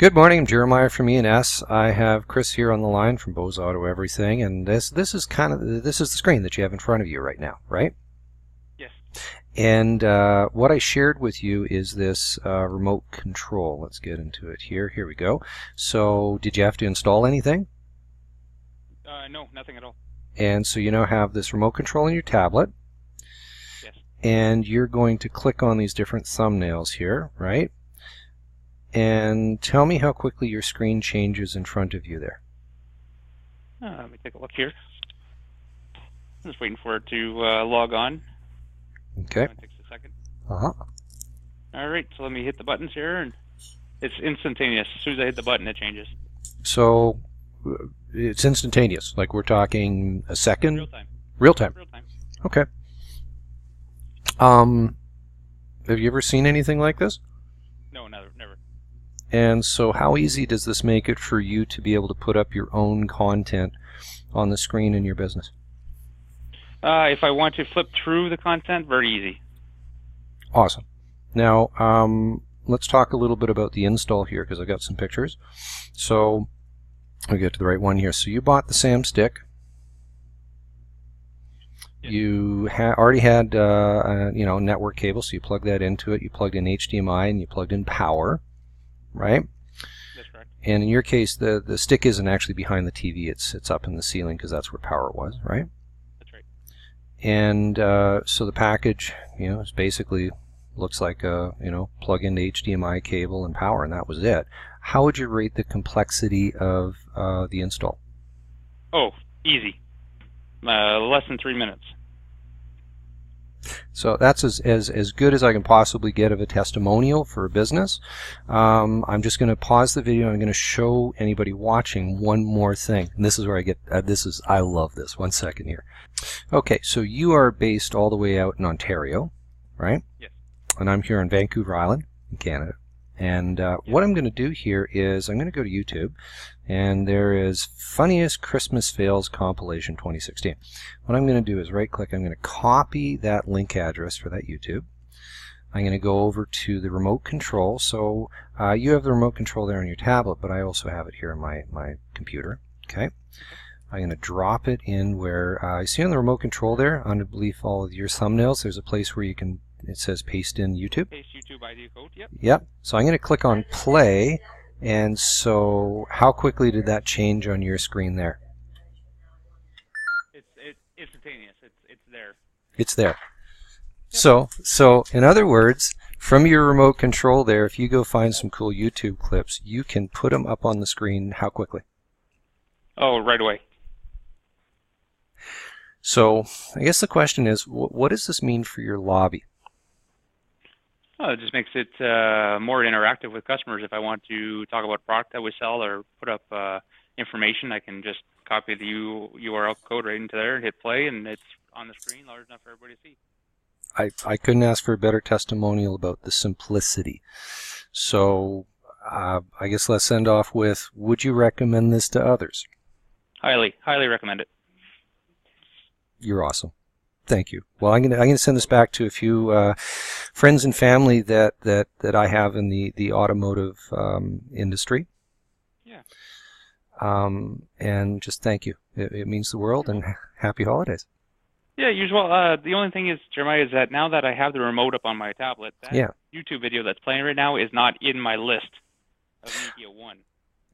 Good morning, I'm Jeremiah from E&S. I have Chris here on the line from Bose Auto Everything, and this is the screen that you have in front of you right now, right? Yes. And what I shared with you is this remote control. Let's get into it here. Here we go. So, did you have to install anything? No, nothing at all. And so you now have this remote control in your tablet, Yes. and you're going to click on these different thumbnails here, right? And tell me how quickly your screen changes in front of you there. Let me take a look here. Just waiting for it to log on. Okay. It takes a second. Uh-huh. All right, so let me hit the buttons here, and it's instantaneous. As soon as I hit the button, it changes. So it's instantaneous, like we're talking a second? Real time. Real time. Real time. Okay. Have you ever seen anything like this? No, never. And so how easy does this make it for you to be able to put up your own content on the screen in your business? If I want to flip through the content, very easy. Awesome. Now, let's talk a little bit about the install here because I've got some pictures. So I'll get to the right one here. So you bought the SAM stick. Yes. You already had network cable, so you plugged that into it. You plugged in HDMI and you plugged in power, right? That's correct. And in your case, the stick isn't actually behind the TV. It's up in the ceiling because that's where power was, right? That's right. And so the package, is basically looks like a plug into HDMI cable and power, and that was it. How would you rate the complexity of the install? Oh, easy. Less than 3 minutes. So that's as good as I can possibly get of a testimonial for a business. I'm just going to pause the video. I'm going to show anybody watching one more thing. And this is where I get, I love this. 1 second here. Okay, so you are based all the way out in Ontario, right? Yes. And I'm here on Vancouver Island in Canada. And what I'm going to do here is I'm going to go to YouTube, and there is Funniest Christmas Fails Compilation 2016. What I'm going to do is right-click. I'm going to copy that link address for that YouTube. I'm going to go over to the remote control. So you have the remote control there on your tablet, but I also have it here on my computer. Okay. I'm going to drop it in where you see on the remote control there, underneath all of your thumbnails, there's a place where you can. It says paste in YouTube. Paste YouTube ID code, yep. Yep. So I'm going to click on play, and so how quickly did that change on your screen there? It's instantaneous. It's there. It's there. Yep. So in other words, from your remote control there, if you go find some cool YouTube clips, you can put them up on the screen how quickly? Oh, right away. So I guess the question is, what does this mean for your lobby? It just makes it more interactive with customers. If I want to talk about a product that we sell or put up information, I can just copy the URL code right into there and hit play, and it's on the screen large enough for everybody to see. I couldn't ask for a better testimonial about the simplicity. So I guess let's end off with, would you recommend this to others? Highly recommend it. You're awesome. Thank you. Well, I'm gonna send this back to a few friends and family that I have in the automotive industry. Yeah. And just thank you. It means the world, and happy holidays. Yeah, usual. The only thing is, Jeremiah, is that now that I have the remote up on my tablet, that YouTube video that's playing right now is not in my list of Media 1.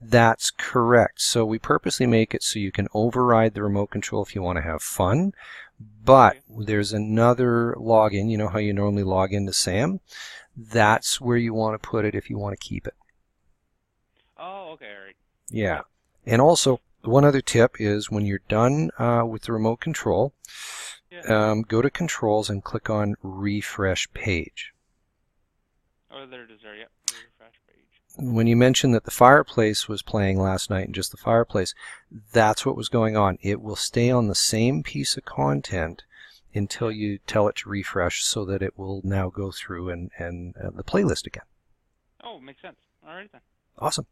That's correct. So we purposely make it so you can override the remote control if you want to have fun. But there's another login. You know how you normally log into SAM? That's where you want to put it if you want to keep it. Oh, okay, all right. Yeah. And also, one other tip is when you're done with the remote control, go to Controls and click on Refresh Page. Oh, there it is there, yep. Refresh page. When you mentioned that the fireplace was playing last night and just the fireplace, that's what was going on. It will stay on the same piece of content until you tell it to refresh so that it will now go through and the playlist again. Oh, makes sense. All right then. Awesome.